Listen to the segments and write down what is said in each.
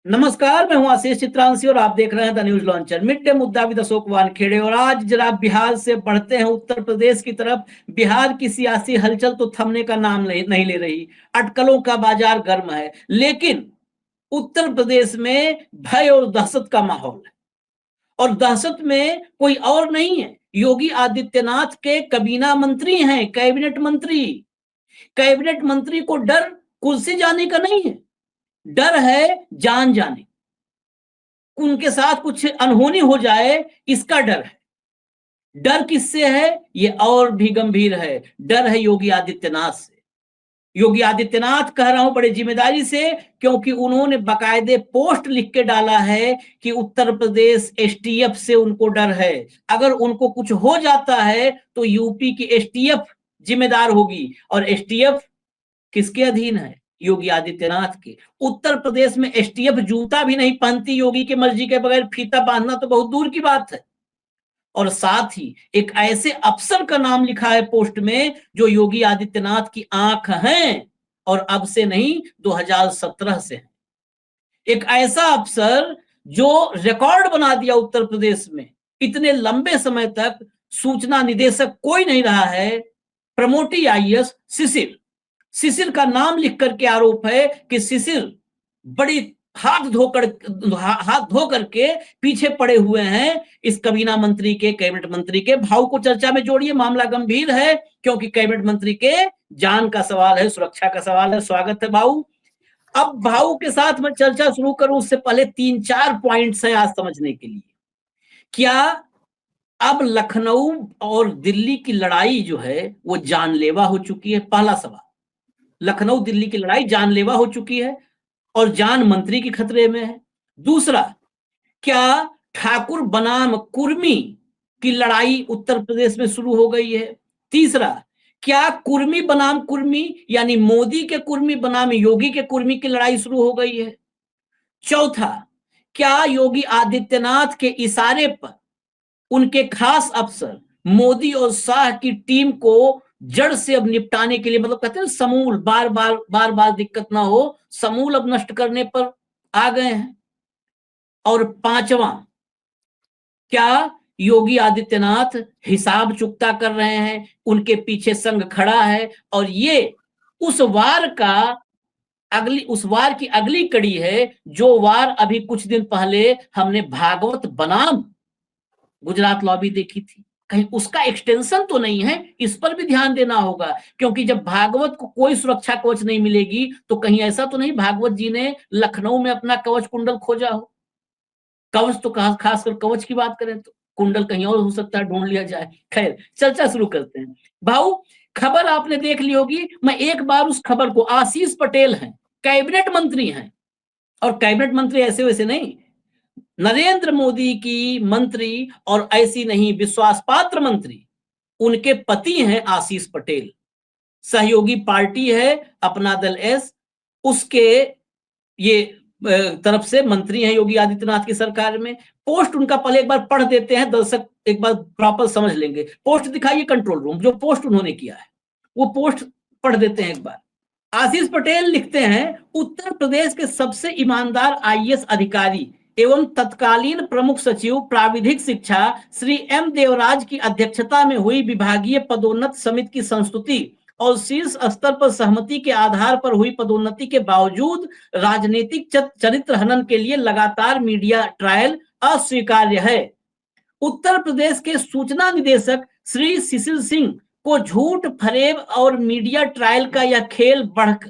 नमस्कार, मैं हूं आशीष चित्रांशी और आप देख रहे हैं the news launcher. Mid day मुद्दा विद अशोक वानखेड़े। और आज जरा बिहार से बढ़ते हैं उत्तर प्रदेश की तरफ। बिहार की सियासी हलचल तो थमने का नाम नहीं ले रही। अटकलों का बाजार गर्म है, लेकिन उत्तर प्रदेश में भय और दहशत का माहौल है। और दहशत में कोई और नहीं है, योगी आदित्यनाथ के कैबिना मंत्री हैं, कैबिनेट मंत्री। कैबिनेट मंत्री को डर कुर्सी जाने का नहीं है, डर है जान जाने, उनके साथ कुछ अनहोनी हो जाए इसका डर है। डर किससे है? ये और भी गंभीर है, डर है योगी आदित्यनाथ से। योगी आदित्यनाथ कह रहा हूं बड़े जिम्मेदारी से, क्योंकि उन्होंने बाकायदे पोस्ट लिख के डाला है कि उत्तर प्रदेश एसटीएफ से उनको डर है। अगर उनको कुछ हो जाता है तो यूपी की एसटीएफ जिम्मेदार होगी, और एसटीएफ किसके अधीन है? योगी आदित्यनाथ के। उत्तर प्रदेश में एसटीएफ जूता भी नहीं पहनती योगी की मर्जी के बगैर, फीता बांधना तो बहुत दूर की बात है। और साथ ही एक ऐसे अफसर का नाम लिखा है पोस्ट में जो योगी आदित्यनाथ की आंख हैं, और अब से नहीं 2017 से है। एक ऐसा अफसर जो रिकॉर्ड बना दिया उत्तर प्रदेश में, इतने लंबे समय तक सूचना निदेशक कोई नहीं रहा है। प्रमोटी आईएएस शिशिर का नाम लिख करके आरोप है कि शिशिर बड़ी हाथ धो करके पीछे पड़े हुए हैं इस कैबिनेट मंत्री के, कैबिनेट मंत्री के। भाव को चर्चा में जोड़िए, मामला गंभीर है, क्योंकि कैबिनेट मंत्री के जान का सवाल है, सुरक्षा का सवाल है। स्वागत है भाऊ। अब भाऊ के साथ मैं चर्चा शुरू करूं उससे पहले 3-4 पॉइंट्स हैं आज समझने के लिए। क्या अब लखनऊ और दिल्ली की लड़ाई जो है वो जानलेवा हो चुकी है? पहला सवाल, लखनऊ दिल्ली की लड़ाई जानलेवा हो चुकी है और जान मंत्री की खतरे में है। दूसरा, क्या ठाकुर बनाम कुर्मी की लड़ाई उत्तर प्रदेश में शुरू हो गई है? तीसरा, क्या कुर्मी बनाम कुर्मी यानी मोदी के कुर्मी बनाम योगी के कुर्मी की लड़ाई शुरू हो गई है? चौथा, क्या योगी आदित्यनाथ के इशारे पर उनके खास अफसर मोदी और शाह की टीम को जड़ से अब निपटाने के लिए, मतलब कहते हैं समूल, बार बार दिक्कत ना हो, समूल अब नष्ट करने पर आ गए हैं? और पांचवा, क्या योगी आदित्यनाथ हिसाब चुकता कर रहे हैं, उनके पीछे संघ खड़ा है, और ये उस वार की अगली कड़ी है जो वार अभी कुछ दिन पहले हमने भागवत बनाम गुजरात लॉबी देखी थी। कहीं उसका एक्सटेंशन तो नहीं है? इस पर भी ध्यान देना होगा, क्योंकि जब भागवत को कोई सुरक्षा कवच नहीं मिलेगी तो कहीं ऐसा तो नहीं भागवत जी ने लखनऊ में अपना कवच कुंडल खोजा हो? कवच तो खासकर कवच की बात करें तो कुंडल कहीं और हो सकता है, ढूंढ लिया जाए। खैर, चर्चा शुरू करते हैं। भाऊ, खबर आपने देख ली होगी, मैं एक बार उस खबर को, आशीष पटेल हैं, कैबिनेट मंत्री हैं, और कैबिनेट मंत्री ऐसे वैसे नहीं, नरेंद्र मोदी की मंत्री, और ऐसी नहीं विश्वास पात्र मंत्री, उनके पति हैं आशीष पटेल। सहयोगी पार्टी है अपना दल एस, उसके ये तरफ से मंत्री हैं योगी आदित्यनाथ की सरकार में। पोस्ट उनका पहले एक बार पढ़ देते हैं, दर्शक एक बार प्रॉपर समझ लेंगे। पोस्ट दिखाइए कंट्रोल रूम, जो पोस्ट उन्होंने किया है वो पोस्ट पढ़ देते हैं एक बार। आशीष पटेल लिखते हैं, उत्तर प्रदेश के सबसे ईमानदार आईएएस अधिकारी एवं तत्कालीन प्रमुख सचिव प्राविधिक शिक्षा श्री एम देवराज की अध्यक्षता में हुई विभागीय पदोन्नत समिति की संस्तुति और शीर्ष स्तर पर सहमति के आधार पर हुई पदोन्नति के बावजूद राजनीतिक चरित्र हनन के लिए लगातार मीडिया ट्रायल अस्वीकार्य है। उत्तर प्रदेश के सूचना निदेशक श्री शिशिर सिंह को झूठ, फरेब और मीडिया ट्रायल का यह खेल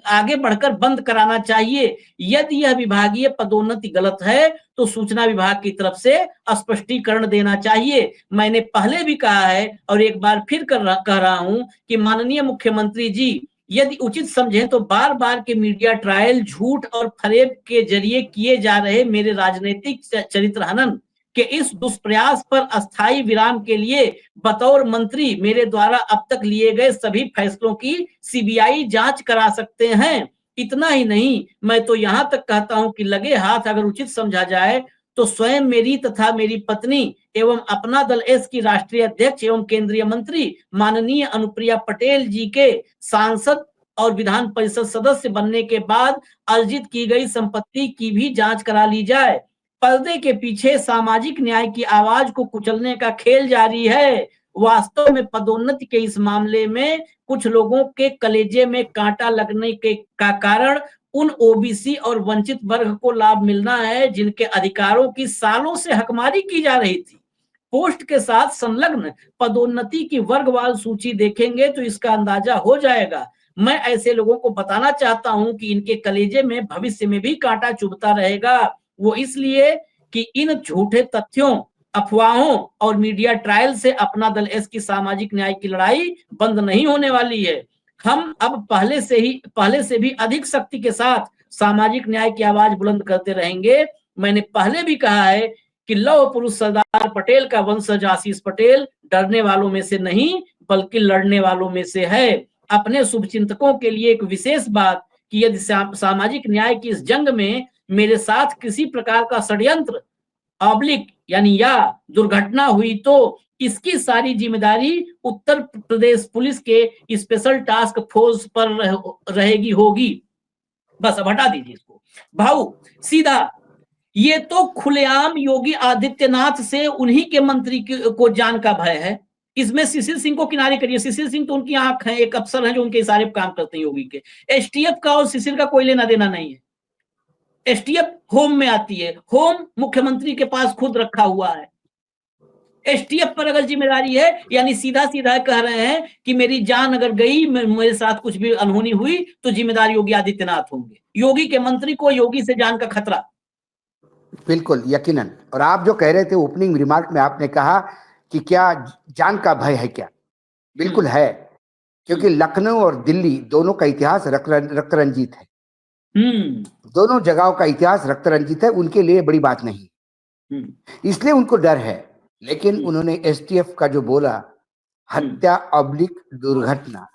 आगे बढ़कर बंद कराना चाहिए। यदि यह विभागीय पदोन्नति गलत है तो सूचना विभाग की तरफ से स्पष्टीकरण देना चाहिए। मैंने पहले भी कहा है और एक बार फिर कह रहा हूं कि माननीय मुख्यमंत्री जी यदि उचित समझें तो बार बार के मीडिया ट्रायल, झूठ और फरेब के जरिए किए जा रहे मेरे राजनीतिक चरित्र हनन कि इस दुष्प्रयास पर अस्थायी विराम के लिए बतौर मंत्री मेरे द्वारा अब तक लिए गए सभी फैसलों की सीबीआई जांच करा सकते हैं। इतना ही नहीं, मैं तो यहां तक कहता हूं कि लगे हाथ अगर उचित समझा जाए तो स्वयं मेरी तथा मेरी पत्नी एवं अपना दल एस की राष्ट्रीय अध्यक्ष एवं केंद्रीय मंत्री माननीय अनुप्रिया पटेल जी के सांसद और विधान परिषद सदस्य बनने के बाद अर्जित की गई संपत्ति की भी जांच करा ली जाए। पर्दे के पीछे सामाजिक न्याय की आवाज को कुचलने का खेल जारी है। वास्तव में पदोन्नति के इस मामले में कुछ लोगों के कलेजे में कांटा लगने के का कारण उन ओबीसी और वंचित वर्ग को लाभ मिलना है जिनके अधिकारों की सालों से हकमारी की जा रही थी। पोस्ट के साथ संलग्न पदोन्नति की वर्गवार सूची देखेंगे तो इसका अंदाजा हो जाएगा। मैं ऐसे लोगों को बताना चाहता हूं कि इनके कलेजे में भविष्य में भी कांटा चुभता रहेगा। वो इसलिए कि इन झूठे तथ्यों, अफवाहों और मीडिया ट्रायल से अपना दल एस की सामाजिक न्याय की लड़ाई बंद नहीं होने वाली है। हम अब पहले से भी अधिक शक्ति के साथ सामाजिक न्याय की आवाज बुलंद करते रहेंगे। मैंने पहले भी कहा है कि लौह पुरुष सरदार पटेल का वंशज आशीष पटेल डरने वालों में से नहीं बल्कि लड़ने वालों में से है। अपने शुभचिंतकों के लिए एक विशेष बात कि यदि सामाजिक न्याय की इस जंग में मेरे साथ किसी प्रकार का षड्यंत्र ऑब्लिक यानी या दुर्घटना हुई तो इसकी सारी जिम्मेदारी उत्तर प्रदेश पुलिस के स्पेशल टास्क फोर्स पर रहेगी होगी। बस अब हटा दीजिए इसको। भाऊ सीधा ये तो खुलेआम योगी आदित्यनाथ से उन्हीं के मंत्री को जान का भय है। इसमें शिशिर सिंह को किनारे करिए। शिशिर सिंह तो उनकी आंख है, एक अफसर है जो उनके इशारे पर काम करते हैं योगी के। एसटीएफ का और शिशिर का कोई लेना देना नहीं है। एसटीएफ होम में आती है, होम मुख्यमंत्री के पास खुद रखा हुआ है। एसटीएफ पर अगर जिम्मेदारी है यानी सीधा सीधा कह रहे हैं कि मेरी जान अगर गई, मेरे साथ कुछ भी अनहोनी हुई तो जिम्मेदार योगी आदित्यनाथ होंगे। योगी के मंत्री को योगी से जान का खतरा। बिल्कुल यकीनन। और आप जो कह रहे थे ओपनिंग रिमार्क में, आपने कहा कि क्या जान का भय है क्या? बिल्कुल है, क्योंकि लखनऊ और दिल्ली दोनों का इतिहास रक्त रंजित है। दोनों जगहों का इतिहास रक्त रंजित है, उनके लिए बड़ी बात नहीं, इसलिए उनको डर है। लेकिन उन्होंने एसटीएफ का जो बोला, हत्या ऑब्लिक दुर्घटना,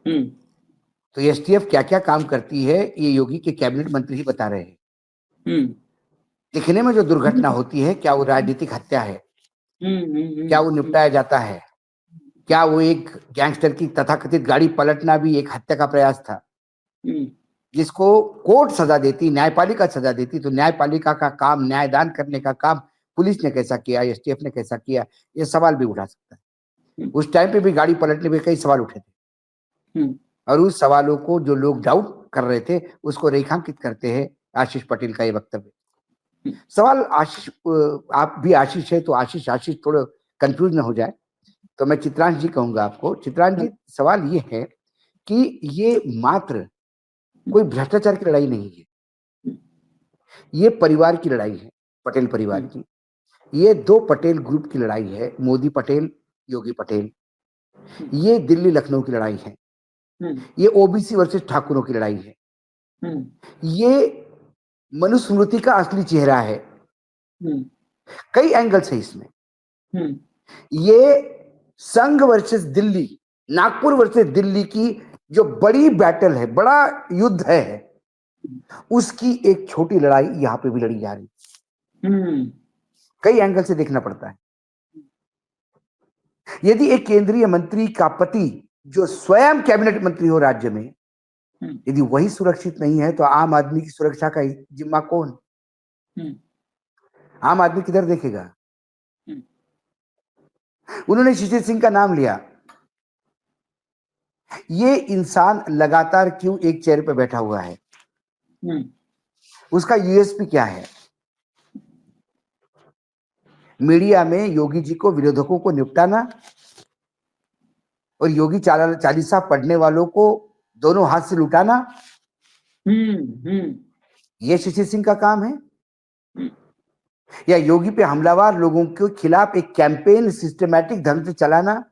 तो एसटीएफ क्या क्या काम करती है ये योगी के कैबिनेट मंत्री ही बता रहे हैं। दिखने में जो दुर्घटना होती है, क्या वो राजनीतिक हत्या है? क्या वो निपटाया जाता है? क्या वो एक गैंगस्टर की तथाकथित गाड़ी पलटना भी एक हत्या का प्रयास था, जिसको कोर्ट सजा देती, न्यायपालिका सजा देती, तो न्यायपालिका का काम, न्यायदान करने का काम पुलिस ने कैसा किया, एसटीएफ ने कैसा किया, ये सवाल भी उठा सकता है। उस टाइम पे भी गाड़ी पलटने में कई सवाल उठे थे, और उस सवालों को जो लोग डाउट कर रहे थे उसको रेखांकित करते हैं आशीष पटेल का ये वक्तव्य। सवाल आशीष, आप भी आशीष है तो आशीष थोड़ा कंफ्यूज ना हो जाए, तो मैं चित्रांश जी कहूंगा आपको। चित्रांश जी, सवाल ये है कि ये मात्र कोई भ्रष्टाचार की लड़ाई नहीं है, ये परिवार की लड़ाई है, पटेल परिवार की। ये दो पटेल ग्रुप की लड़ाई है, मोदी पटेल, योगी पटेल। ये दिल्ली लखनऊ की लड़ाई है, ये ओबीसी वर्सेस ठाकुरों की लड़ाई है, ये मनुस्मृति का असली चेहरा है। कई एंगल्स है इसमें। ये संघ वर्सेस दिल्ली, नागपुर वर्सेस दिल्ली की जो बड़ी बैटल है, बड़ा युद्ध है, उसकी एक छोटी लड़ाई यहां पे भी लड़ी जा रही। कई एंगल से देखना पड़ता है। यदि एक केंद्रीय मंत्री का पति जो स्वयं कैबिनेट मंत्री हो राज्य में, यदि वही सुरक्षित नहीं है तो आम आदमी की सुरक्षा का जिम्मा कौन? आम आदमी किधर देखेगा? उन्होंने शिशिर सिंह का नाम लिया। ये इंसान लगातार क्यों एक चेयर पे बैठा हुआ है? उसका यूएसपी क्या है? मीडिया में योगी जी को, विरोधकों को निपटाना और योगी चालीसा पढ़ने वालों को दोनों हाथ से लुटाना, ये शिशिर सिंह का काम है? या योगी पे हमलावर लोगों के खिलाफ एक कैंपेन सिस्टमैटिक ढंग से चलाना,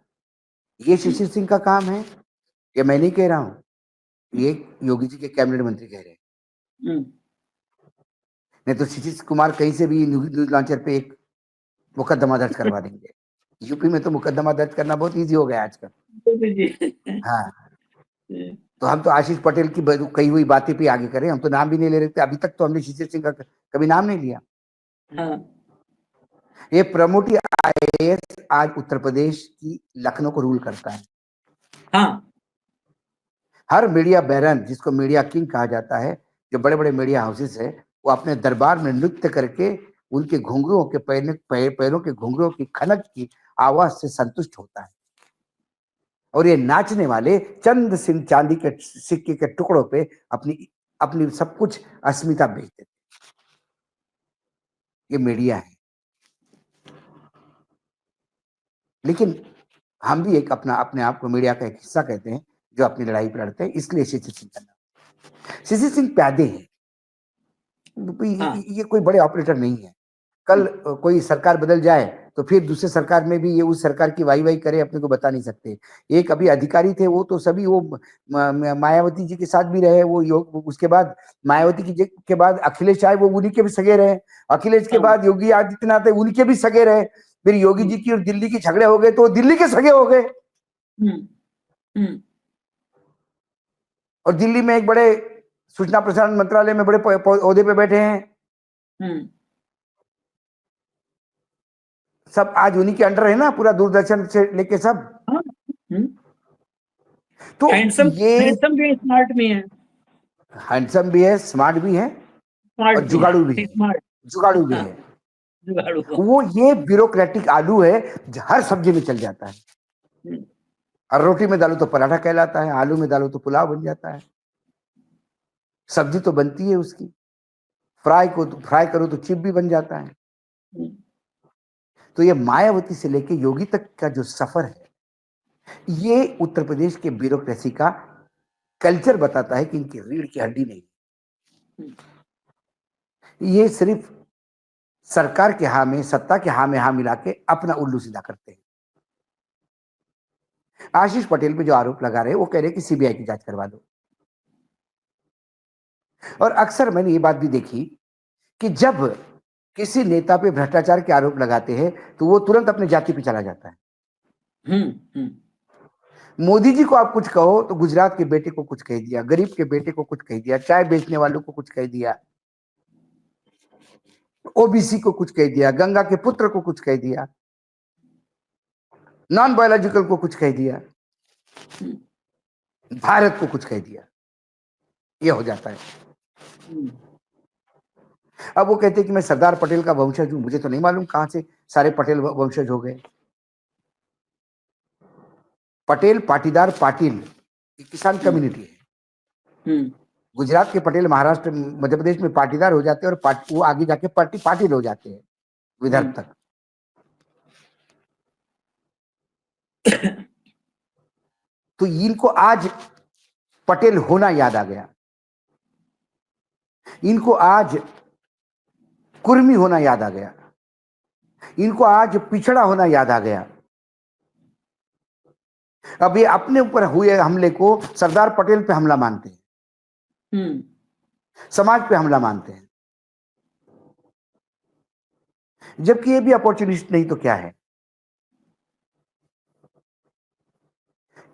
ये शिशिर सिंह का काम है? ये मैं नहीं कह रहा हूं, ये योगी जी के कैबिनेट मंत्री कह रहे हैं। नहीं तो शिशिर कुमार कहीं से भी न्यूज लॉन्चर पे एक मुकदमा दर्ज करवा देंगे। यूपी में तो मुकदमा दर्ज करना बहुत इजी हो गया आजकल। हाँ, तो हम तो आशीष पटेल की कही हुई बातें पे आगे करें, हम तो नाम भी नहीं ले रहे थे अभी तक, तो हमने शिशिर सिंह का कभी नाम नहीं लिया। ये प्रमोटी आईएएस आज उत्तर प्रदेश की लखनऊ को रूल करता है। हर मीडिया बैरन, जिसको मीडिया किंग कहा जाता है, जो बड़े बड़े मीडिया हाउसेस है, वो अपने दरबार में नृत्य करके उनके घुंघरुओं के पैरों के घुंघरुओं की खनक की आवाज से संतुष्ट होता है। और ये नाचने वाले चंद सिंह चांदी के सिक्के के टुकड़ों पे अपनी अपनी सब कुछ अस्मिता बेच देते। ये मीडिया है। लेकिन हम भी एक अपने आप को मीडिया का एक हिस्सा कहते हैं, जो अपनी लड़ाई पे लड़ते हैं। इसलिए शशि सिंह का नाम, शशि सिंह प्यादे हैं, हाँ। ये कोई बड़े ऑपरेटर नहीं है। कल कोई सरकार बदल जाए तो फिर दूसरे सरकार में भी ये उस सरकार की वाई करे, अपने को बता नहीं सकते। एक अभी अधिकारी थे, वो तो सभी वो मायावती जी के साथ भी रहे, उसके बाद मायावती के बाद अखिलेश आए, वो उन्हीं के भी सगे रहे। अखिलेश के हाँ। बाद योगी आदित्यनाथ, उनके भी सगे रहे। फिर योगी जी की और दिल्ली की झगड़े हो गए तो दिल्ली के सगे हो गए। और दिल्ली में एक बड़े सूचना प्रसारण मंत्रालय में बड़े ओहदे पे बैठे हैं। सब आज उन्हीं के अंडर है ना, पूरा दूरदर्शन से लेके सब। तो हैंडसम भी स्मार्ट भी है, हैंडसम भी है, स्मार्ट भी है, और जुगाड़ू भी है। जुगाड़ू भी है। जुगाड़ू वो ये ब्यूरोक्रेटिक आलू है, हर सब्जी में चल जाता है। और रोटी में डालो तो पराठा कहलाता है, आलू में डालो तो पुलाव बन जाता है। सब्जी तो बनती है उसकी, फ्राई करो तो चिप भी बन जाता है। तो ये मायावती से लेके योगी तक का जो सफर है, ये उत्तर प्रदेश के ब्यूरोक्रेसी का कल्चर बताता है कि इनकी रीढ़ की हड्डी नहीं। ये सिर्फ सरकार के हाँ में, सत्ता के हाँ में हाँ मिला के अपना उल्लू सीधा करते हैं। आशीष पटेल पे जो आरोप लगा रहे हैं, वो कह रहे हैं कि सीबीआई की जांच करवा दो। और अक्सर मैंने ये बात भी देखी कि जब किसी नेता पे भ्रष्टाचार के आरोप लगाते हैं तो वो तुरंत अपने जाति पे चला जाता है। मोदी जी को आप कुछ कहो तो गुजरात के बेटे को कुछ कह दिया, गरीब के बेटे को कुछ कह दिया, चाय बेचने वालों को कुछ कह दिया, ओबीसी को कुछ कह दिया, गंगा के पुत्र को कुछ कह दिया, नॉन बायोलॉजिकल को कुछ कह दिया, भारत को कुछ कह दिया। ये हो जाता है। अब वो कहते हैं कि मैं सरदार पटेल का वंशज हूं। मुझे तो नहीं मालूम कहां से सारे पटेल वंशज हो गए। पटेल पाटीदार पाटिल किसान कम्युनिटी है। गुजरात के पटेल महाराष्ट्र मध्य प्रदेश में पाटीदार हो जाते हैं, और वो आगे जाके पाटिल हो जाते हैं विदर्भ तक। तो इनको आज पटेल होना याद आ गया, इनको आज कुर्मी होना याद आ गया, इनको आज पिछड़ा होना याद आ गया। अब ये अपने ऊपर हुए हमले को सरदार पटेल पे हमला मानते हैं, समाज पे हमला मानते हैं। जबकि ये भी अपॉर्चुनिस्ट नहीं तो क्या है?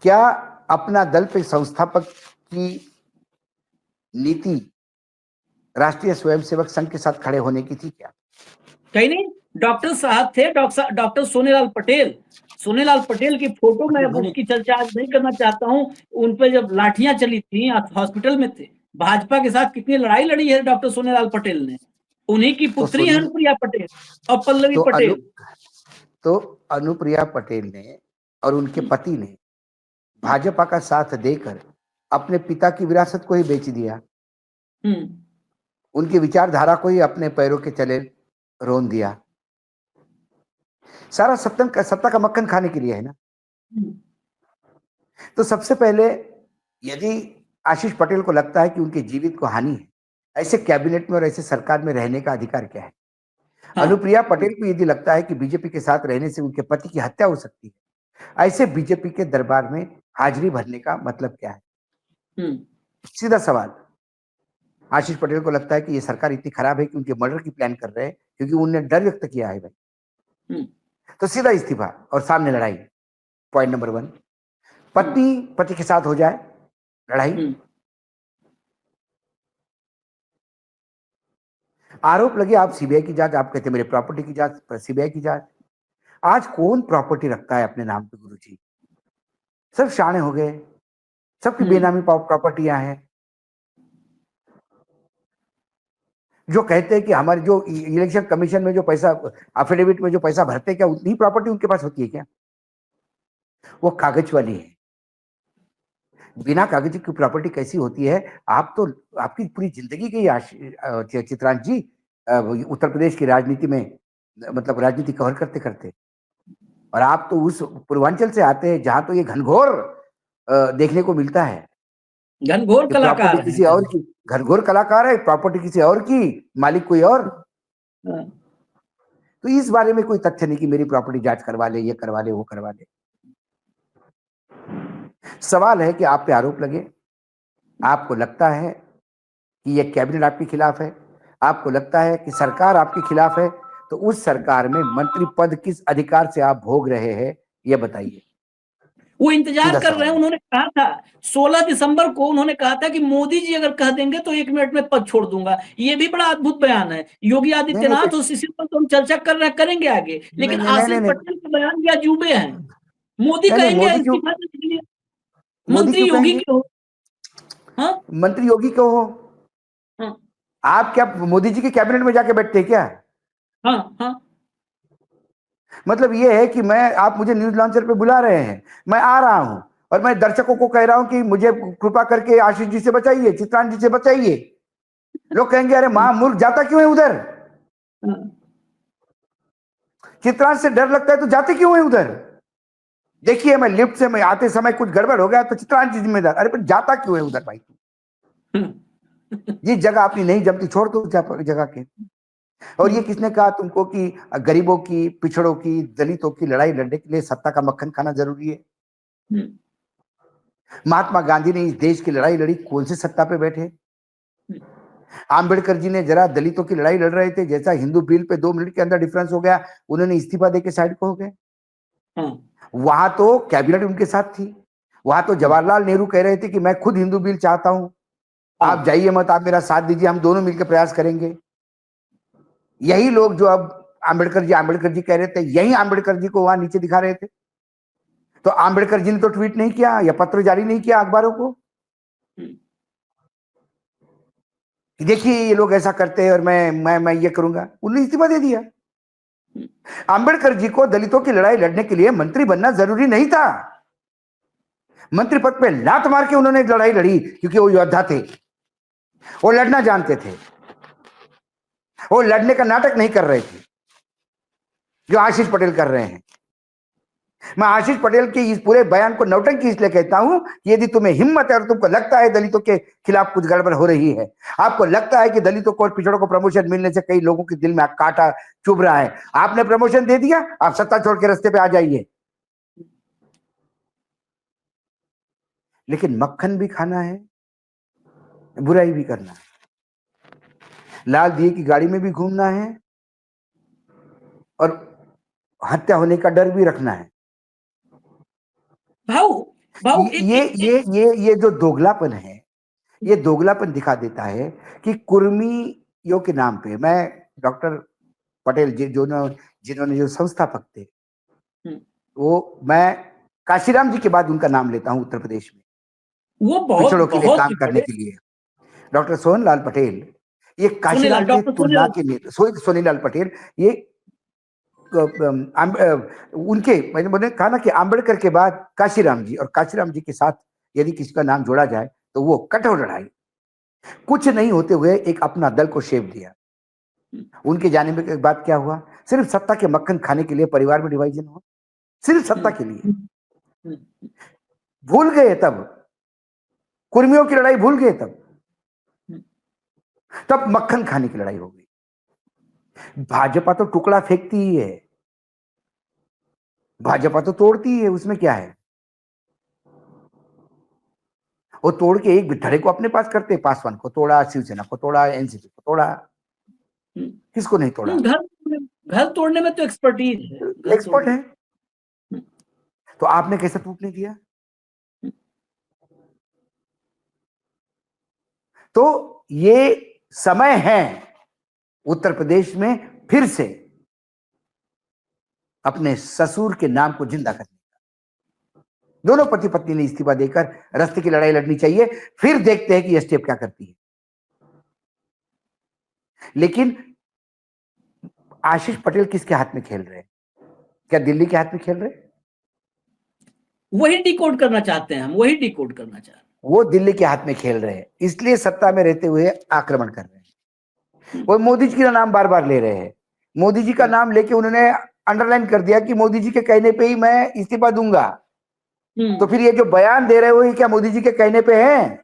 क्या अपना दल पे संस्थापक की नीति राष्ट्रीय स्वयंसेवक संघ के साथ खड़े होने की थी क्या? कहीं नहीं। डॉक्टर साहब थे, डॉक्टर सोनेलाल पटेल। सोनेलाल पटेल की फोटो, मैं उसकी चर्चा आज नहीं करना चाहता हूं। उन पर जब लाठियां चली थी, हॉस्पिटल में थे, भाजपा के साथ कितनी लड़ाई लड़ी है डॉक्टर सोनेलाल पटेल ने। उन्हीं की पुत्री है अनुप्रिया पटेल और पल्लवी पटेल। तो अनुप्रिया पटेल ने और उनके पति ने भाजपा का साथ देकर अपने पिता की विरासत को ही बेच दिया। उनकी विचारधारा को ही अपने पैरों के तले रोन दिया। सारा सत्ता का मक्खन खाने के लिए है ना। तो सबसे पहले, यदि आशीष पटेल को लगता है कि उनके जीवित को हानि है, ऐसे कैबिनेट में और ऐसे सरकार में रहने का अधिकार क्या है? हाँ। अनुप्रिया पटेल को यदि लगता है कि बीजेपी के साथ रहने से उनके पति की हत्या हो सकती है, ऐसे बीजेपी के दरबार में हाजिरी भरने का मतलब क्या है? सीधा सवाल। आशीष पटेल को लगता है कि ये सरकार इतनी खराब है कि उनके मर्डर की प्लान कर रहे हैं, क्योंकि उन्होंने डर व्यक्त किया है भाई, तो सीधा इस्तीफा और सामने लड़ाई। पॉइंट नंबर 1, पति के साथ हो जाए लड़ाई। आरोप लगे आप सीबीआई की जांच, आप कहते मेरे प्रॉपर्टी की जांच, सीबीआई की जांच। आज कौन प्रॉपर्टी रखता है अपने नाम पे गुरुजी? सब शाणे हो गए, सबकी बेनामी प्रॉपर्टियां हैं। जो कहते हैं कि हमारे जो इलेक्शन कमीशन में जो पैसा एफिडेविट में जो पैसा भरते हैं, क्या उतनी प्रॉपर्टी उनके पास होती है क्या? वो कागज वाली है। बिना कागज की प्रॉपर्टी कैसी होती है? आप तो आपकी पूरी जिंदगी की चित्रांश जी उत्तर प्रदेश की राजनीति में, मतलब राजनीति कवर करते करते, और आप तो उस पूर्वांचल से आते हैं जहां तो ये घनघोर देखने को मिलता है। घनघोर कलाकार प्रॉपर्टी किसी और की, घनघोर कलाकार है, प्रॉपर्टी किसी और की, मालिक कोई और। तो इस बारे में कोई तथ्य नहीं कि मेरी प्रॉपर्टी जांच करवा ले, ये करवा ले, वो करवा ले। सवाल है कि आप पे आरोप लगे, आपको लगता है कि ये कैबिनेट आपके खिलाफ है, आपको लगता है कि सरकार आपके खिलाफ है, तो उस सरकार में मंत्री पद किस अधिकार से आप भोग रहे हैं, ये बताइए। वो इंतजार कर रहे हैं। उन्होंने कहा था 16 दिसंबर को, उन्होंने कहा था कि मोदी जी अगर कह देंगे तो 1 मिनट में पद छोड़ दूंगा। ये भी बड़ा अद्भुत बयान है। योगी आदित्यनाथ उस इसी पर तो हम चर्चा कर रहे हैं, करेंगे आगे, लेकिन आशीष पटेल का बयान भी अजूबे है। मोदी कहेंगे इस्तीफा देने के लिए, मंत्री योगी क्यों? हाँ, मंत्री योगी क्यों हो? हाँ। आप क्या मोदी जी के कैबिनेट में जाके बैठते हैं क्या? हाँ हाँ। मतलब ये है कि आप मुझे न्यूज लॉन्चर पे बुला रहे हैं, मैं आ रहा हूं और मैं दर्शकों को कह रहा हूं कि मुझे कृपा करके आशीष जी से बचाइए, चित्रांश जी से बचाइए। लोग कहेंगे अरे महामूर्ख जाता क्यों है उधर? चित्रांश से डर लगता है तो जाते क्यों है उधर? देखिए मैं लिफ्ट से मैं आते समय कुछ गड़बड़ हो गया तो चित्रांश जी जिम्मेदार। अरे पर जाता क्यों है उधर भाई? जिस जगह आपकी नहीं जमती छोड़ दो जगह के। और ये किसने कहा तुमको कि गरीबों की, पिछड़ों की, दलितों की लड़ाई लड़ने के लिए सत्ता का मक्खन खाना जरूरी है? महात्मा गांधी ने इस देश की लड़ाई लड़ी, कौन से सत्ता पे बैठे? आंबेडकर जी ने जरा दलितों की लड़ाई लड़ रहे थे, जैसा हिंदू बिल पे 2 मिनट के अंदर डिफरेंस हो गया, उन्होंने इस्तीफा देके साइड को हो गए। वहां तो कैबिनेट उनके साथ थी, वहां तो जवाहरलाल नेहरू कह रहे थे कि मैं खुद हिंदू बिल चाहता हूं, आप जाइए मत, आप मेरा साथ दीजिए, हम दोनों मिलकर प्रयास करेंगे। यही लोग जो अब आंबेडकर जी कह रहे थे, यही आंबेडकर जी को वहां नीचे दिखा रहे थे। तो आंबेडकर जी ने तो ट्वीट नहीं किया या पत्र जारी नहीं किया अखबारों को कि देखिए ये लोग ऐसा करते हैं और मैं ये करूंगा। उन्होंने इस्तीफा दे दिया। आंबेडकर जी को दलितों की लड़ाई लड़ने के लिए मंत्री बनना जरूरी नहीं था। मंत्री पद पे लात मार के उन्होंने लड़ाई लड़ी क्योंकि वो योद्धा थे, वो लड़ना जानते थे, वो लड़ने का नाटक नहीं कर रहे थे जो आशीष पटेल कर रहे हैं। मैं आशीष पटेल के इस पूरे बयान को नौटंकी इसलिए कहता हूं कि यदि तुम्हें हिम्मत है और तुमको लगता है दलितों के खिलाफ कुछ गड़बड़ हो रही है, आपको लगता है कि दलितों को और पिछड़ों को प्रमोशन मिलने से कई लोगों के दिल में कांटा चुभ रहा है, आपने प्रमोशन दे दिया, आप सत्ता छोड़ के रास्ते पे आ जाइए। लेकिन मक्खन भी खाना है, बुराई भी करना है, लाल दिए की गाड़ी में भी घूमना है और हत्या होने का डर भी रखना है। भाऊ ये जो दोगलापन है, ये दोगलापन दिखा देता है कि कुर्मियों के नाम पे, मैं डॉक्टर पटेल जी जिन्होंने जो संस्थापक थे, वो मैं काशीराम जी के बाद उनका नाम लेता हूं उत्तर प्रदेश में, वो पिछड़ों के लिए काम करने के लिए डॉक्टर सोहनलाल पटेल, ये काशीराम की तुलना के लिए सोनीलाल पटेल, ये उनके मैंने कहा ना कि आंबेडकर के बाद काशीराम जी, और काशीराम जी के साथ यदि किसी का नाम जोड़ा जाए तो वो कठोर लड़ाई, कुछ नहीं होते हुए एक अपना दल को शेप दिया। उनके जाने के बाद क्या हुआ? सिर्फ सत्ता के मक्खन खाने के लिए परिवार में डिवाइजन हुआ, सिर्फ सत्ता के लिए। भूल गए तब कुर्मियों की लड़ाई, भूल गए तब मक्खन खाने की लड़ाई हो गई। भाजपा तो टुकड़ा फेंकती ही है, भाजपा तो तोड़ती है, उसमें क्या है? वो तोड़ के एक धड़े को अपने पास करते, पासवान को तोड़ा, शिवसेना को तोड़ा, एनसीपी को तोड़ा, किसको नहीं तोड़ा? घर तोड़ने में तो एक्सपर्टीज है, एक्सपर्ट है। तो आपने कैसे टूटने दिया? तो ये समय है उत्तर प्रदेश में फिर से अपने ससुर के नाम को जिंदा करने का। दोनों पति पत्नी ने इस्तीफा देकर रास्ते की लड़ाई लड़नी चाहिए, फिर देखते हैं कि एसटीएफ क्या करती है। लेकिन आशीष पटेल किसके हाथ में खेल रहे हैं? क्या दिल्ली के हाथ में खेल रहे हैं? वही डिकोड करना चाहते हैं हम, वही डिकोड करना चाहते हैं। वो दिल्ली के हाथ में खेल रहे हैं, इसलिए सत्ता में रहते हुए आक्रमण कर रहे हैं। वो मोदी जी का नाम बार बार ले रहे हैं। मोदी जी का नाम लेके उन्होंने अंडरलाइन कर दिया कि मोदी जी के कहने पे ही मैं इस्तीफा दूंगा। तो फिर ये जो बयान दे रहे हो ये क्या मोदी जी के कहने पे है?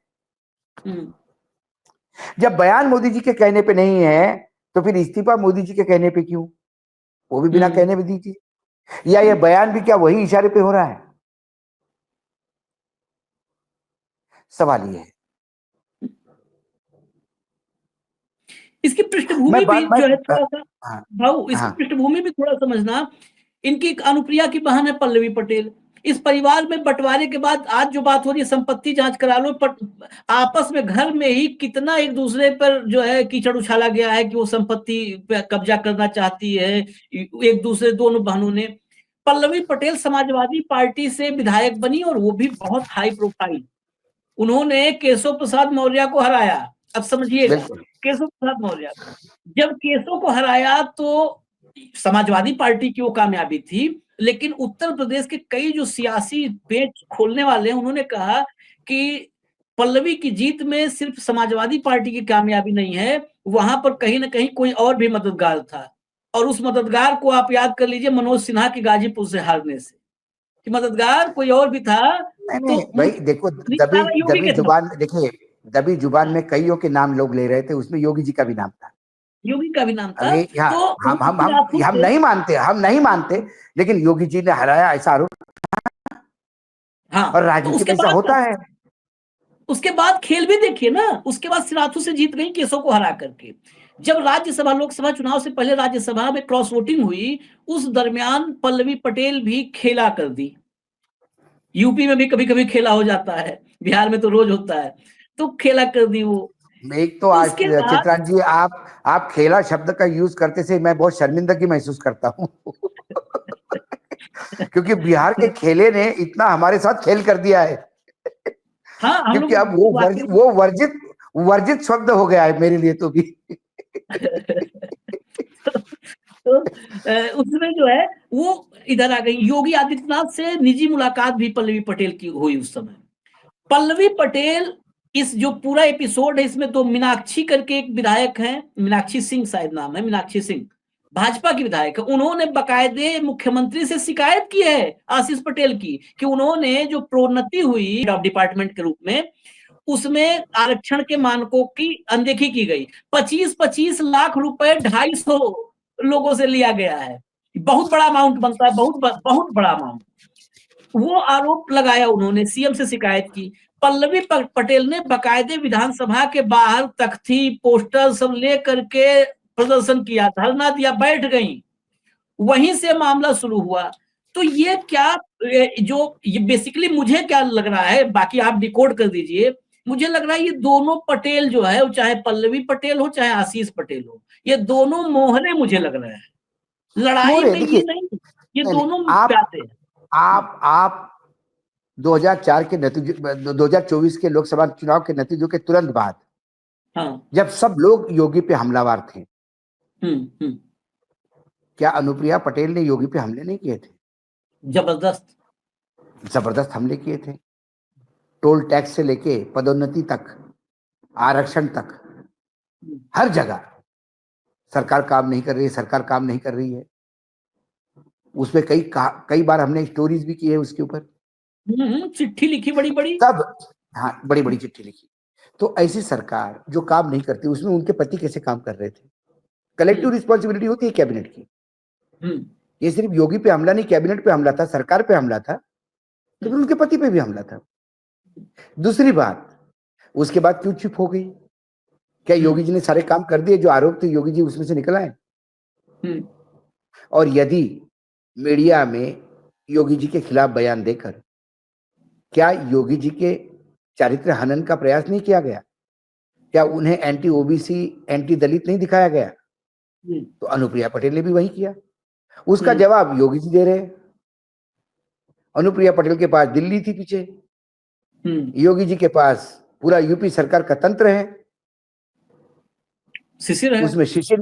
जब बयान मोदी जी के कहने पे नहीं है तो फिर इस्तीफा मोदी जी के कहने पे क्यों? वो भी बिना कहने पे दीजिए। या ये बयान भी क्या वही इशारे पे हो रहा है? सवाल ये है। इसकी पृष्ठभूमि भी जो है थोड़ा सा भाऊ, इसकी हाँ। पृष्ठभूमि भी थोड़ा समझना। इनकी एक अनुप्रिया की बहन है पल्लवी पटेल। इस परिवार में बंटवारे के बाद आज जो बात हो रही है, संपत्ति जांच करा लो, आपस में घर में ही कितना एक दूसरे पर जो है कीचड़ उछाला गया है कि वो संपत्ति पे कब्जा करना चाहती है एक दूसरे, दोनों बहनों ने। पल्लवी पटेल समाजवादी पार्टी से विधायक बनी और वो भी बहुत हाई प्रोफाइल। उन्होंने केशव प्रसाद मौर्य को हराया। अब समझिएगा, केशव प्रसाद मौर्य को जब केशव को हराया तो समाजवादी पार्टी की वो कामयाबी थी, लेकिन उत्तर प्रदेश के कई जो सियासी पेच खोलने वाले हैं उन्होंने कहा कि पल्लवी की जीत में सिर्फ समाजवादी पार्टी की कामयाबी नहीं है, वहां पर कहीं ना कहीं कोई और भी मददगार था। और उस मददगार को आप याद कर लीजिए, मनोज सिन्हा की गाजीपुर से हारने से, कि मददगार कोई और भी था। नहीं भाई देखो, दबी जुबान देखिए, दबी जुबान में कईयों के नाम लोग ले रहे थे, उसमें योगी जी का भी नाम था। योगी का भी नाम था। तो हम नहीं मानते, लेकिन योगी जी ने हराया ऐसा आरोप। हाँ, और राजनीति में ऐसा होता है। उसके बाद खेल भी देखिए ना, उसके बाद सिराथू से जीत गई केशव को हरा करके। जब राज्यसभा लोकसभा चुनाव से पहले राज्यसभा में क्रॉस वोटिंग हुई, उस दरमियान पल्लवी पटेल भी खेला कर दी। यूपी में भी कभी कभी खेला हो जाता है, बिहार में तो रोज होता है, तो खेला कर दी वो। एक तो आज चित्रांश जी आप खेला शब्द का यूज करते से मैं बहुत शर्मिंदगी महसूस करता हूँ क्योंकि बिहार के खेले ने इतना हमारे साथ खेल कर दिया है। हाँ, क्योंकि अब वो वर्जित शब्द हो गया है मेरे लिए तो भी तो उसमें जो है वो इधर आ गई। योगी आदित्यनाथ से निजी मुलाकात भी पल्लवी पटेल की हुई उस समय। पल्लवी पटेल, इस जो पूरा एपिसोड है इसमें तो मीनाक्षी करके एक विधायक है, मीनाक्षी सिंह शायद नाम है, मीनाक्षी सिंह भाजपा की विधायक है। उन्होंने बाकायदे मुख्यमंत्री से शिकायत की है आशीष पटेल की, कि उन्होंने जो प्रोन्नति हुई डिपार्टमेंट के रूप में, उसमें आरक्षण के मानकों की अनदेखी की गई। 25-25 लाख रुपए 250 लोगों से लिया गया है। बहुत बड़ा अमाउंट बनता है, बहुत बड़ा अमाउंट। वो आरोप लगाया उन्होंने, सीएम से शिकायत की। पल्लवी पटेल ने बाकायदे विधानसभा के बाहर तख्ती पोस्टर सब ले करके प्रदर्शन किया, धरना दिया, बैठ गई। वहीं से मामला शुरू हुआ। तो ये क्या, जो ये बेसिकली मुझे क्या लग रहा है, बाकी आप डिकोड कर दीजिए, मुझे लग रहा है ये दोनों पटेल जो है, चाहे पल्लवी पटेल हो चाहे आशीष पटेल हो, ये दोनों मोहरे मुझे लग रहे हैं। लड़ाई में ये नहीं, ये दोनों प्यासे हैं। आप 2004 के नतीजे, 2024 के लोकसभा चुनाव के नतीजों के तुरंत बाद, जब सब लोग योगी पे हमलावर थे, क्या अनुप्रिया पटेल ने योगी पे हमले नहीं किए थे? जबरदस्त हमले किए थे। टोल टैक्स से लेके पदोन्नति तक, आरक्षण तक, हर जगह सरकार काम नहीं कर रही है, सरकार काम नहीं कर रही है। उसमें कई बार हमने स्टोरीज भी की है उसके ऊपर, चिट्ठी लिखी बड़ी बड़ी, तब हाँ बड़ी बड़ी चिट्ठी लिखी। तो ऐसी सरकार जो काम नहीं करती, उसमें उनके पति कैसे काम कर रहे थे? कलेक्टिव रिस्पॉन्सिबिलिटी होती है कैबिनेट की। ये सिर्फ योगी पे हमला नहीं, कैबिनेट पे हमला था, सरकार पे हमला था, तो फिर उनके पति पे भी हमला था। दूसरी बात, उसके बाद क्यों चुप हो गई? क्या योगी जी ने सारे काम कर दिए जो आरोप थे योगी जी उसमें से निकल आए? और यदि मीडिया में योगी जी के खिलाफ बयान देकर क्या योगी जी के चारित्र हनन का प्रयास नहीं किया गया? क्या उन्हें एंटी ओबीसी, एंटी दलित नहीं दिखाया गया? तो अनुप्रिया पटेल ने भी वही किया। उसका जवाब योगी जी दे रहे हैं। अनुप्रिया पटेल के पास दिल्ली थी पीछे, योगी जी के पास पूरा यूपी सरकार का तंत्र है, शिशिर है, उसमें शिशिर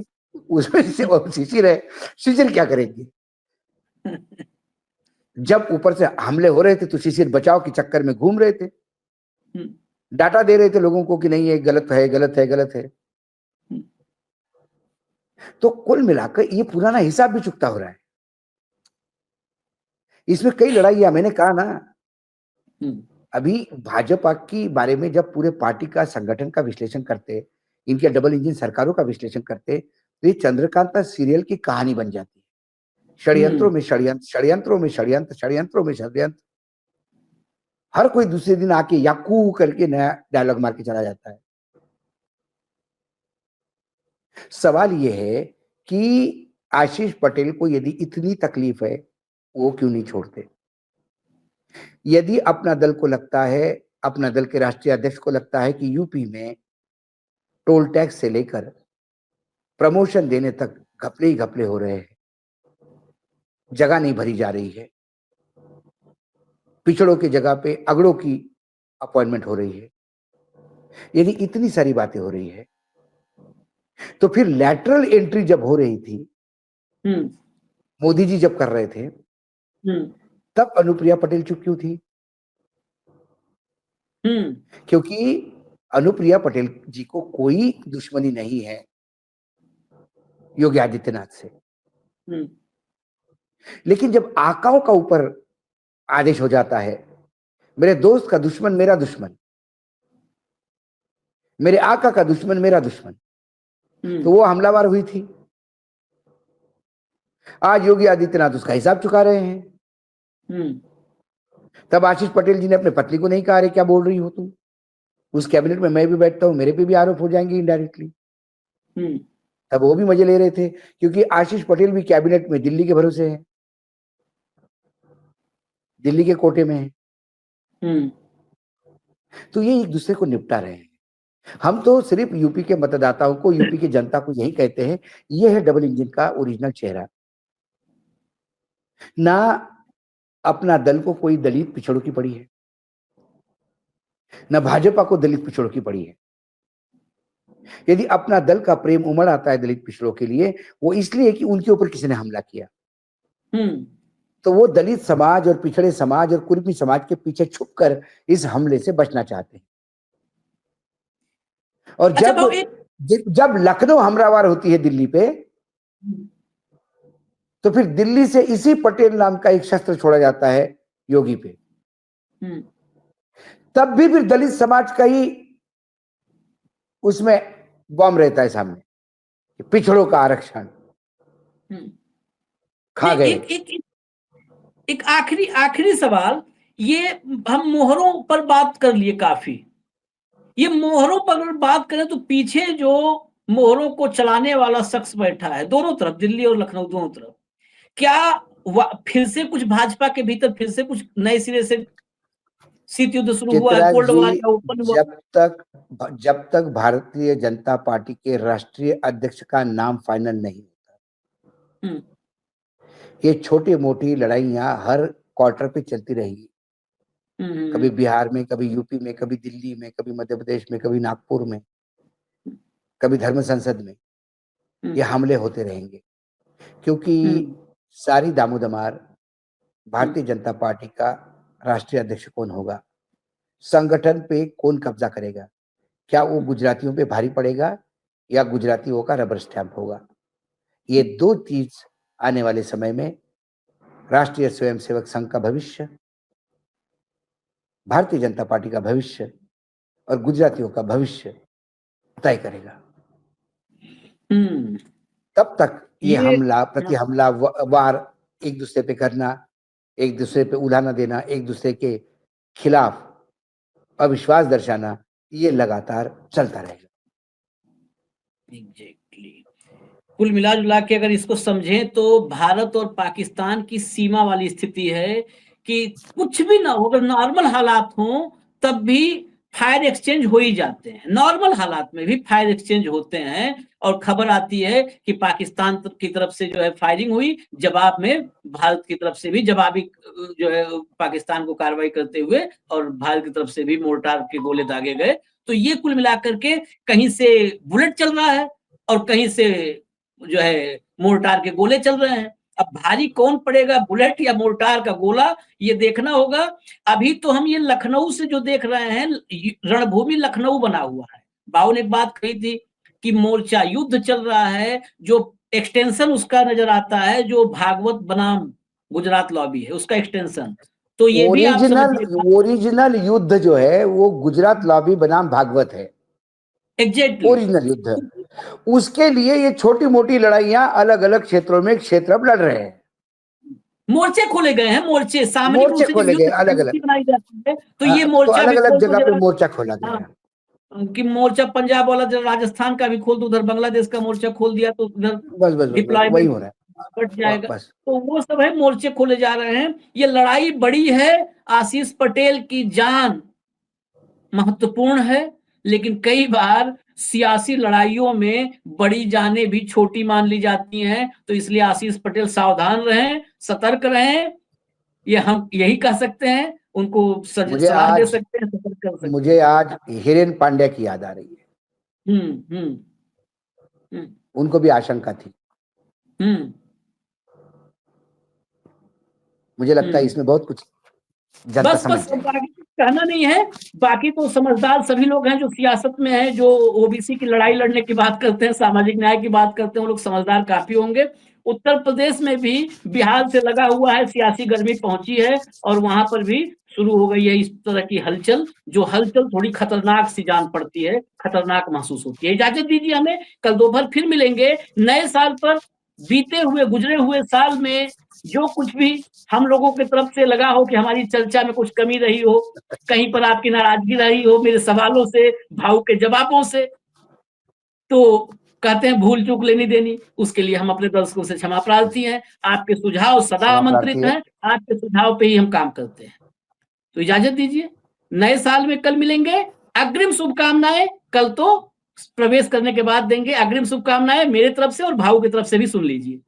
है। शिशिर क्या करेंगे? जब ऊपर से हमले हो रहे थे तो शिशिर बचाव के चक्कर में घूम रहे थे, डाटा दे रहे थे लोगों को कि नहीं ये गलत है, गलत है, गलत है। तो कुल मिलाकर ये पुराना हिसाब भी चुकता हो रहा है। इसमें कई लड़ाइयां, मैंने कहा ना, अभी भाजपा की बारे में जब पूरे पार्टी का संगठन का विश्लेषण करते, इनके डबल इंजन सरकारों का विश्लेषण करते, तो ये चंद्रकांता सीरियल की कहानी बन जाती है। षड्यंत्रों में षड्यंत्र, षड्यंत्रों में षड्यंत्र, षड्यंत्रों में षड्यंत्र। हर कोई दूसरे दिन आके याकू करके नया डायलॉग मार के चला जाता है। सवाल यह है कि आशीष पटेल को यदि इतनी तकलीफ है, वो क्यों नहीं छोड़ते? यदि अपना दल को लगता है, अपना दल के राष्ट्रीय अध्यक्ष को लगता है कि यूपी में टोल टैक्स से लेकर प्रमोशन देने तक घपले ही घपले हो रहे हैं, जगह नहीं भरी जा रही है, पिछड़ों की जगह पे अगड़ों की अपॉइंटमेंट हो रही है, यदि इतनी सारी बातें हो रही है, तो फिर लैटरल एंट्री जब हो रही थी, मोदी जी जब कर रहे थे, तब अनुप्रिया पटेल चुप क्यों थी? क्योंकि अनुप्रिया पटेल जी को कोई दुश्मनी नहीं है योगी आदित्यनाथ से, लेकिन जब आकाओं का ऊपर आदेश हो जाता है, मेरे दोस्त का दुश्मन मेरा दुश्मन, मेरे आका का दुश्मन मेरा दुश्मन, तो वो हमलावर हुई थी। आज योगी आदित्यनाथ उसका हिसाब चुका रहे हैं। तब आशीष पटेल जी ने अपने पत्नी को नहीं कहा, अरे क्या बोल रही हो तुम, उस कैबिनेट में मैं भी बैठता हूं, मेरे पे भी आरोप हो जाएंगे इनडायरेक्टली। तब वो भी मजे ले रहे थे, क्योंकि आशीष पटेल भी कैबिनेट में दिल्ली के भरोसे है, दिल्ली के कोटे में है। तो ये एक दूसरे को निपटा रहे हैं। हम तो सिर्फ यूपी के मतदाताओं को, यूपी की जनता को यही कहते हैं, ये है डबल इंजन का ओरिजिनल चेहरा। ना अपना दल को कोई दलित पिछड़ों की पड़ी है, ना भाजपा को दलित पिछड़ों की पड़ी है। यदि अपना दल का प्रेम उमड़ आता है दलित पिछड़ों के लिए, वो इसलिए कि उनके ऊपर किसी ने हमला किया, तो वो दलित समाज और पिछड़े समाज और कुर्मी समाज के पीछे छुपकर इस हमले से बचना चाहते हैं। और जब लखनऊ हमलावर होती है दिल्ली पे, तो फिर दिल्ली से इसी पटेल नाम का एक शस्त्र छोड़ा जाता है योगी पे, तब भी फिर दलित समाज का ही उसमें बॉम्ब रहता है सामने, पिछड़ों का आरक्षण खा गए। एक आखिरी सवाल, ये हम मोहरों पर बात कर लिए काफी, ये मोहरों पर अगर बात करें तो पीछे जो मोहरों को चलाने वाला शख्स बैठा है, दोनों तरफ, दिल्ली और लखनऊ दोनों तरफ, क्या फिर से कुछ भाजपा के भीतर फिर से कुछ नए सिरे से शीत युद्ध शुरू हुआ है, कोल्ड वॉर या ओपन वॉर? जब तक भारतीय जनता पार्टी के राष्ट्रीय अध्यक्ष का नाम फाइनल नहीं होता, ये छोटी मोटी लड़ाइयां हर क्वार्टर पे चलती रहेगी। कभी बिहार में, कभी यूपी में, कभी दिल्ली में, कभी मध्य प्रदेश में, कभी नागपुर में, कभी धर्म संसद में, ये हमले होते रहेंगे, क्योंकि सारी दामोदमार भारतीय जनता पार्टी का राष्ट्रीय अध्यक्ष कौन होगा, संगठन पे कौन कब्जा करेगा, क्या वो गुजरातियों पे भारी पड़ेगा या गुजरातियों का रबर स्टैंप होगा। ये दो चीज आने वाले समय में राष्ट्रीय स्वयंसेवक संघ का भविष्य, भारतीय जनता पार्टी का भविष्य और गुजरातियों का भविष्य तय करेगा। तब तक ये हमला प्रति हमला वार एक दूसरे पे करना, एक दूसरे पे उलाहना देना, एक दूसरे के खिलाफ अविश्वास दर्शाना, ये लगातार चलता रहेगा। एग्जैक्टली। कुल मिला जुला के अगर इसको समझें तो भारत और पाकिस्तान की सीमा वाली स्थिति है कि कुछ भी ना हो, अगर नॉर्मल हालात हो तब भी फायर एक्सचेंज हो ही जाते हैं, नॉर्मल हालात में भी फायर एक्सचेंज होते हैं। और खबर आती है कि पाकिस्तान की तरफ से जो है फायरिंग हुई, जवाब में भारत की तरफ से भी जवाबी जो है पाकिस्तान को कार्रवाई करते हुए, और भारत की तरफ से भी मोर्टार के गोले दागे गए। तो ये कुल मिलाकर के कहीं से बुलेट चल रहा है और कहीं से जो है मोर्टार के गोले चल रहे हैं। अब भारी कौन पड़ेगा, बुलेट या मोर्टार का गोला, ये देखना होगा। अभी तो हम ये लखनऊ से जो देख रहे हैं, रणभूमि लखनऊ बना हुआ है। बाबू ने एक बात कही थी कि मोर्चा युद्ध चल रहा है, जो एक्सटेंशन उसका नजर आता है, जो भागवत बनाम गुजरात लॉबी है उसका एक्सटेंशन। तो ये भी आप समझिएगा, ओरिजिनल युद्ध जो है वो गुजरात लॉबी बनाम भागवत है, एग्जैक्टली ओरिजिनल युद्ध। उसके लिए ये छोटी मोटी लड़ाइयां अलग अलग क्षेत्रों में क्षेत्र अब लड़ रहे हैं। मोर्चे खोले गए हैं, मोर्चे सामरिक रूप मोर्चे से जब खोले गए युद्ध अलग अलग, रणनीति बनाई जाती है तो ये तो मोर्चा भी अलग अलग खोल दो जगह पे जरा। मोर्चा खोला गया हाँ, है। कि मोर्चा पंजाब वाला जरा राजस्थान का भी खोल दो, उधर बांग्लादेश का मोर्चा खोल दिया तो उधर बस बस बस बस वही डिप्लॉयमेंट हो रहा बढ़ है जाएगा। बस। तो वो सब है, मोर्चे खोले जा रहे हैं। ये लड़ाई बड़ी है, आशीष पटेल की जान महत्वपूर्ण है, लेकिन कई बार सियासी लड़ाइयों में बड़ी जानें भी छोटी मान ली जाती हैं। तो इसलिए आशीष पटेल सावधान रहें, सतर्क रहें, ये हम यही कह सकते हैं। उनको सलाह दे सकते हैं, सतर्क कर सकते मुझे आज हिरेन पांड्या की याद आ रही है। हम्म। उनको भी आशंका थी। मुझे लगता है इसमें बहुत कुछ जनता बस समझ बस जाएगी। बाकी कहना नहीं है। बाकी तो समझदार सभी लोग हैं जो सियासत में हैं, जो ओबीसी की लड़ाई लड़ने की बात करते हैं, सामाजिक न्याय की बात करते हैं, वो लोग समझदार काफी होंगे। उत्तर प्रदेश में भी बिहार से लगा हुआ है, सियासी गर्मी पहुंची है और वहां पर भी शुरू हो गई है इस तरह की हलचल, जो हलचल थोड़ी खतरनाक सी जान पड़ती है, खतरनाक महसूस होती है। इजाजत दीजिए हमें, कल दोपहर फिर मिलेंगे नए साल पर। बीते हुए गुजरे हुए साल में जो कुछ भी हम लोगों की तरफ से लगा हो कि हमारी चर्चा में कुछ कमी रही हो, कहीं पर आपकी नाराजगी रही हो मेरे सवालों से, भाव के जवाबों से, तो कहते हैं भूल चूक लेनी देनी, उसके लिए हम अपने दर्शकों से क्षमा प्रार्थी हैं। आपके सुझाव सदा आमंत्रित हैं, आपके सुझाव पे ही हम काम करते हैं। तो इजाजत दीजिए, नए साल में कल मिलेंगे। अग्रिम शुभकामनाएं कल तो प्रवेश करने के बाद देंगे, अग्रिम शुभकामनाएं मेरे तरफ से और भाव की तरफ से भी सुन लीजिए।